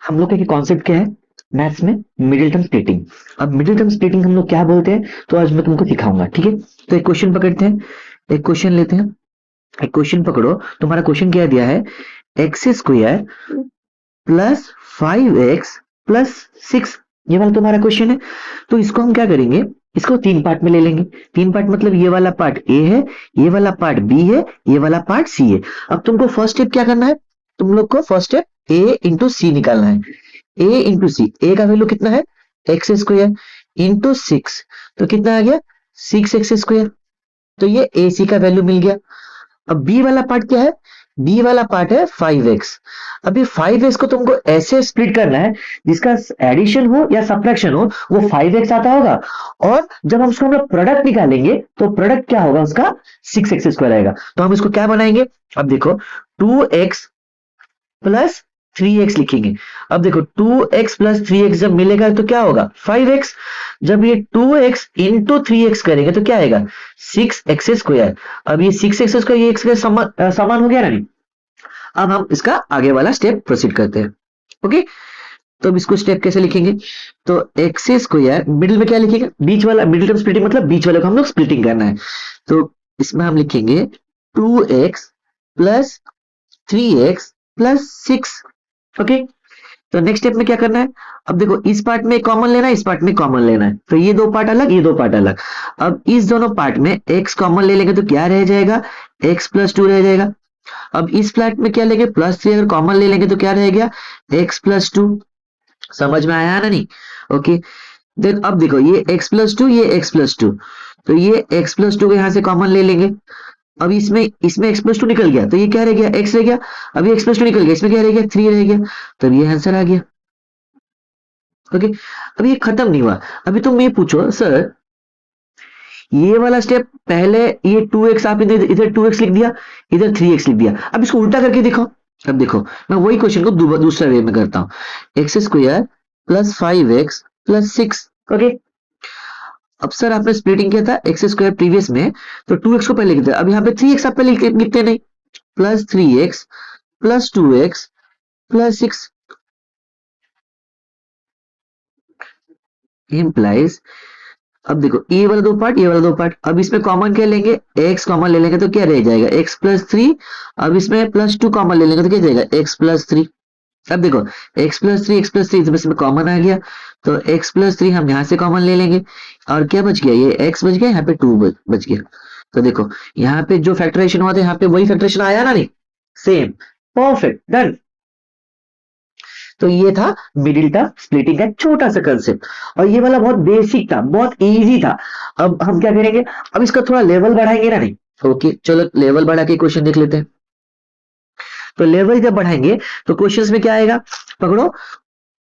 हम लोग का कॉन्सेप्ट क्या है मैथ्स में? Middle term splitting. अब मिडिल टर्म स्प्लिटिंग हम लोग क्या बोलते हैं, तो आज मैं तुमको सिखाऊंगा, ठीक है? तो एक क्वेश्चन पकड़ते हैं, एक क्वेश्चन लेते हैं। एक क्वेश्चन पकड़ो, तुम्हारा क्वेश्चन क्या दिया है? X square plus 5x plus 6, ये वाला तुम्हारा क्वेश्चन है। तो इसको हम क्या करेंगे, इसको तीन पार्ट में ले लेंगे। तीन पार्ट मतलब ये वाला पार्ट ए है, ये वाला पार्ट बी है, ये वाला पार्ट सी है। अब तुमको फर्स्ट स्टेप क्या करना है, तुम लोग को फर्स्ट स्टेप ए इंटू सी निकालना है। ए इंटू सी, ए का वैल्यू कितना है? एक्स स्क्वायर इंटू 6, तो कितना आ गया? 6x square. तो ये ए सी का वैल्यू मिल गया। अब बी वाला पार्ट क्या है? बी वाला पार्ट है 5x। अभी 5x को तुमको ऐसे स्प्लिट करना है जिसका एडिशन हो या सब्ट्रैक्शन हो वो 5x आता होगा, और जब हम उसको हम लोग प्रोडक्ट निकालेंगे तो प्रोडक्ट क्या होगा उसका? 6x स्क्वायर आएगा। तो हम इसको क्या बनाएंगे? अब देखो 2x प्लस 3x लिखेंगे। अब देखो 2x प्लस 3x जब मिलेगा तो क्या होगा? 5x। जब ये 2x इंटू 3x करेंगे तो क्या आएगा? 6x square. अब ये 6x स्क्वायर ये x के समान हो गया ना नहीं? अब हम इसका आगे वाला स्टेप प्रोसीड करते हैं। ओके, तो अब इसको स्टेप कैसे लिखेंगे? तो एक्स स्क्वायर मिडिल में क्या लिखेंगे? बीच वाला, मिडिल टर्म स्प्लिटिंग मतलब बीच वाले को हम लोग स्प्लिटिंग करना है। तो इसमें हम लिखेंगे 2x plus 3x plus 6। Okay, तो नेक्स्ट स्टेप में क्या करना है? अब देखो इस पार्ट में कॉमन लेना है, इस पार्ट में कॉमन लेना है, तो ये दो पार्ट अलग, ये दो पार्ट अलग। अब इस दोनों पार्ट में x कॉमन ले लेंगे तो क्या रह जाएगा? x प्लस 2 रह जाएगा। अब इस फ्लैट में क्या लेंगे? प्लस 3 अगर कॉमन ले लेंगे तो क्या रह गया? x plus 2। समझ में आया ना नहीं? ओके, देन अब देखो ये x प्लस 2, ये x प्लस 2, तो ये x प्लस 2 को यहाँ से कॉमन ले लेंगे। अब इसमें इसमें x प्लस 2 निकल गया तो ये क्या रह गया? x रह गया। अब ये x प्लस 2 निकल गया, इसमें क्या रह गया? 3 रह गया। तब ये आंसर आ गया। ओके, अब ये खत्म नहीं हुआ। अभी तुम ये पूछो सर, ये वाला स्टेप पहले ये 2x आप इधर इधर 2x लिख दिया, इधर 3x लिख दिया। अब इसको उल्टा करके देखो। अब देखो मैं वही क्वेश्चन को दूसरा वे में करता हूँ। X square plus 5x plus 6। Okay, अब सर आपने स्प्लिटिंग किया था एक्स स्क्वायर प्रीवियस में, तो 2x को पहले लिखते हैं। अब यहाँ पे 3x आप पहले लिखते नहीं। Plus 3x plus 2x plus 6 implies. अब देखो ये वाला दो पार्ट, ये वाला दो पार्ट, अब इसमें कॉमन क्या लेंगे? x कॉमन ले लेंगे तो क्या रह जाएगा? x plus 3। अब इसमें प्लस 2 कॉमन ले लेंगे तो क्या जाएगा? x plus 3। अब देखो x प्लस 3, x प्लस 3 इसमें कॉमन आ गया, तो x प्लस 3 हम यहाँ से कॉमन ले लेंगे। और क्या बच गया? ये x बच गया, यहाँ पे 2 बच गया। तो देखो यहाँ पे जो फैक्टराइजेशन हुआ था यहाँ पे वही फैक्टराइजेशन आया ना नहीं? Same, perfect, done. तो ये था मिडिल टर्म स्प्लिटिंग का छोटा सा कंसेप्ट, और ये वाला बहुत बेसिक था, बहुत इजी था। अब हम क्या करेंगे, अब इसका थोड़ा लेवल बढ़ाएंगे ना नहीं? ओके चलो लेवल बढ़ा के क्वेश्चन देख लेते हैं। तो लेवल जब बढ़ाएंगे तो क्वेश्चंस में क्या आएगा? पकड़ो,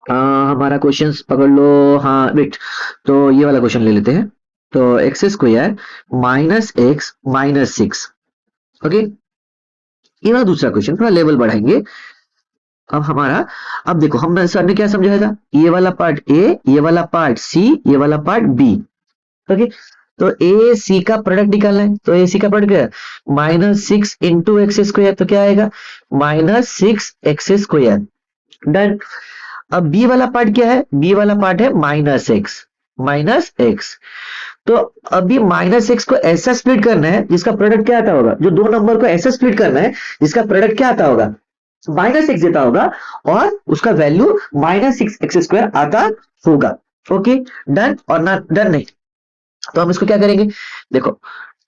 हमारा क्वेश्चंस पकड़ लो। हाँ वेट, तो ये वाला क्वेश्चन ले लेते हैं। तो x square minus x minus 6। Okay, ये वाला दूसरा क्वेश्चन, थोड़ा लेवल बढ़ाएंगे। अब हमारा, अब देखो हम सर ने क्या समझाया था? ये वाला पार्ट ए, ये वाला पार्ट सी, ये वाला पार्ट बी। ओके, तो ए सी का प्रोडक्ट निकालना है, तो ए सी का प्रोडक्ट क्या है? -6 इंटू एक्स स्क्वायर, तो क्या आएगा? -6x square. डन। अब बी वाला पार्ट क्या है? बी वाला पार्ट है -x, -x। तो अभी -x को ऐसा स्प्लिट करना है जिसका प्रोडक्ट क्या आता होगा? जो दो नंबर को ऐसा स्प्लिट करना है जिसका प्रोडक्ट क्या आता होगा? -x देता होगा, और उसका वैल्यू -6x स्क्वायर आता होगा। ओके, डन और ना डन नहीं? तो हम इसको क्या करेंगे? देखो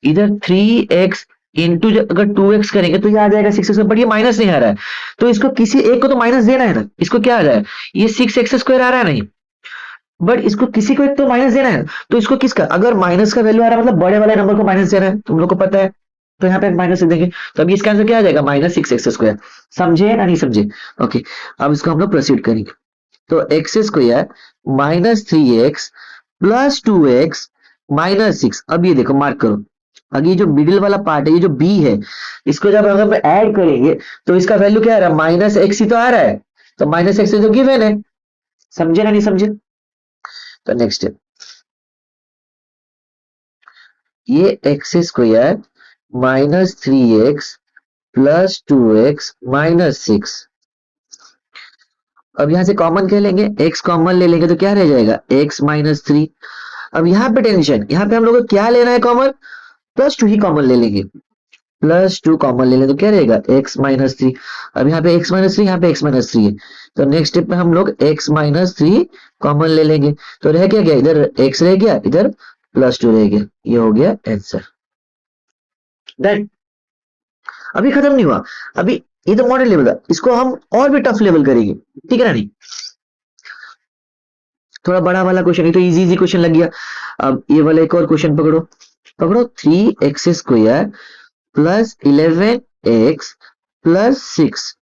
इधर 3x इंटू अगर 2x करेंगे तो ये आ जाएगा 6x, बट ये माइनस नहीं आ रहा है, तो इसको किसी एक को तो माइनस देना है ना। इसको क्या आ रहा है? ये 6x स्क्वायर आ रहा है नहीं, बट इसको किसी को एक तो माइनस देना है। तो इसको किसका, अगर माइनस का वैल्यू आ रहा है मतलब बड़े वाले नंबर को माइनस देना है, तुम लोग को पता है। तो यहाँ पे माइनस देंगे, तो अभी इसका आंसर क्या आ जाएगा? -6x square. समझे ना नहीं समझे? ओके, अब इसको हम लोग प्रोसीड करेंगे। तो x square -3x plus 2x minus 6। अब ये देखो मार्क करो, अब ये जो मिडिल वाला पार्ट है, ये जो बी है, इसको जब अगर ऐड करेंगे तो इसका वैल्यू क्या आ रहा है? -x ही तो आ रहा है, तो -x तो गिवन है। समझे ना नहीं समझे? तो नेक्स्ट है ये x square -3x plus 2x minus 6। अब यहाँ से कॉमन क्या लेंगे, x कॉमन ले लेंगे तो क्या रह जाएगा x माइनस 3। अब यहाँ पे टेंशन, यहाँ पे हम लोग को क्या लेना है कॉमन, +2 ही कॉमन ले लेंगे, +2 कॉमन ले लें तो क्या रहेगा x माइनस 3। अब यहाँ पे x माइनस 3, यहाँ पे x माइनस 3 है, तो नेक्स्ट स्टेप में हम लोग x माइनस 3 कॉमन ले लेंगे, तो रह क्या गया, इधर x रह गया, इधर +2 रह गया, ये हो गया आंसर। डन। अभी खत्म नहीं हुआ, अभी ये तो मॉडल लेवल था, इसको हम और भी टफ लेवल करेंगे, ठीक है ना नहीं, थोड़ा बड़ा वाला क्वेश्चन, ये तो इजी इजी क्वेश्चन लग गया। अब ये वाला एक और क्वेश्चन पकड़ो, पकड़ो 3x square plus 11x plus 6,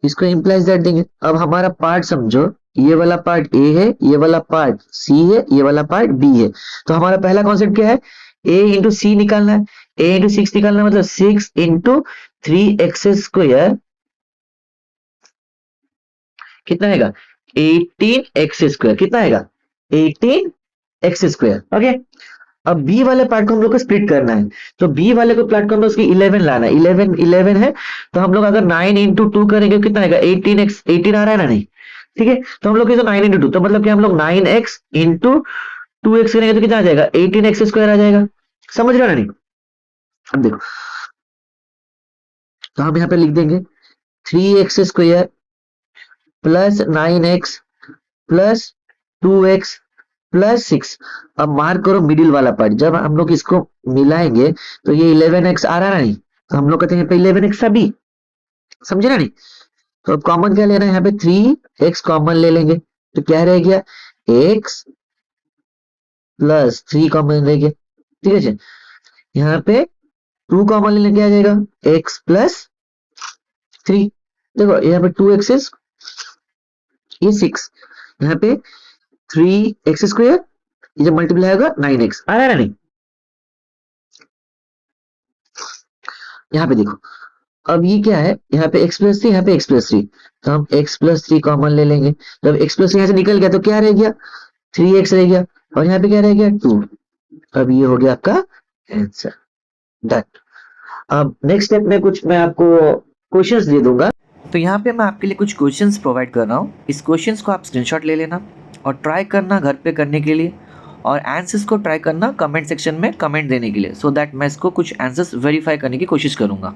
इसको इम्प्लाइज दैट देंगे। अब हमारा पार्ट समझो, ये वाला पार्ट ए है, ये वाला पार्ट सी है, ये वाला पार्ट बी है, तो हमारा पहला कॉन्सेप्ट क्या है, ए इंटू सी निकालना है, ए इंटू 6 निकालना है, मतलब 6 इंटू 3x स्क्वायर कितना आएगा, 18x स्क्वायर, कितना आएगा 18x स्क्वायर। ओके, अब बी वाले पार्ट को हम लोग को स्प्लिट करना है, तो बी वाले को प्लॉट करना है, उसकी 11 लाना है, 11 है, तो हम लोग अगर 9 इंटू 2 करेंगे कितना आएगा, 18x, 18 आ रहा है ना नहीं, ठीक है, तो हम लोग 9 इंटू 2, तो मतलब कि हम लोग 9x इंटू 2x करेंगे तो कितना आ जाएगा, 18x स्क्वायर आ जाएगा, समझ रहे हो ना नहीं। अब देखो, तो हम यहाँ पे लिख देंगे 3x square plus 9x plus 2x plus 6। अब मार्क करो मिडिल वाला पार्ट, जब हम लोग इसको मिलाएंगे तो ये 11x आ रहा है नहीं, तो हम लोग कहते हैं 11x सभी, समझे ना नहीं। तो अब कॉमन क्या लेना है, यहाँ पे 3x कॉमन ले लेंगे, तो क्या रह गया, x प्लस 3 कॉमन रह गया, ठीक है जी। यहाँ पे 2 कॉमन ले लेंगे, आ जाएगा x प्लस 3, देखो यहाँ पे 2x ये 6, यहाँ पे 3x स्क्वायर, ये जब मल्टीप्लाई होगा 9x आ रहा है ना नहीं। यहाँ पे देखो, अब ये क्या है, यहाँ पे x प्लस 3, यहाँ पे x प्लस 3, तो हम x प्लस 3 कॉमन ले लेंगे, जब x प्लस 3 यहाँ से निकल गया तो क्या रह गया, 3x रह गया, और यहाँ पे क्या रह गया 2। अब ये हो गया आपका आंसर, डन। अब नेक्स्ट स्टेप में कुछ मैं आपको क्वेश्चंस दे दूंगा, तो यहाँ पे मैं आपके लिए कुछ क्वेश्चंस प्रोवाइड कर रहा हूँ। इस क्वेश्चंस को आप स्क्रीनशॉट ले लेना और ट्राई करना घर पे करने के लिए, और आंसर्स को ट्राई करना कमेंट सेक्शन में कमेंट देने के लिए, सो दैट मैं इसको कुछ आंसर्स वेरीफाई करने की कोशिश करूँगा।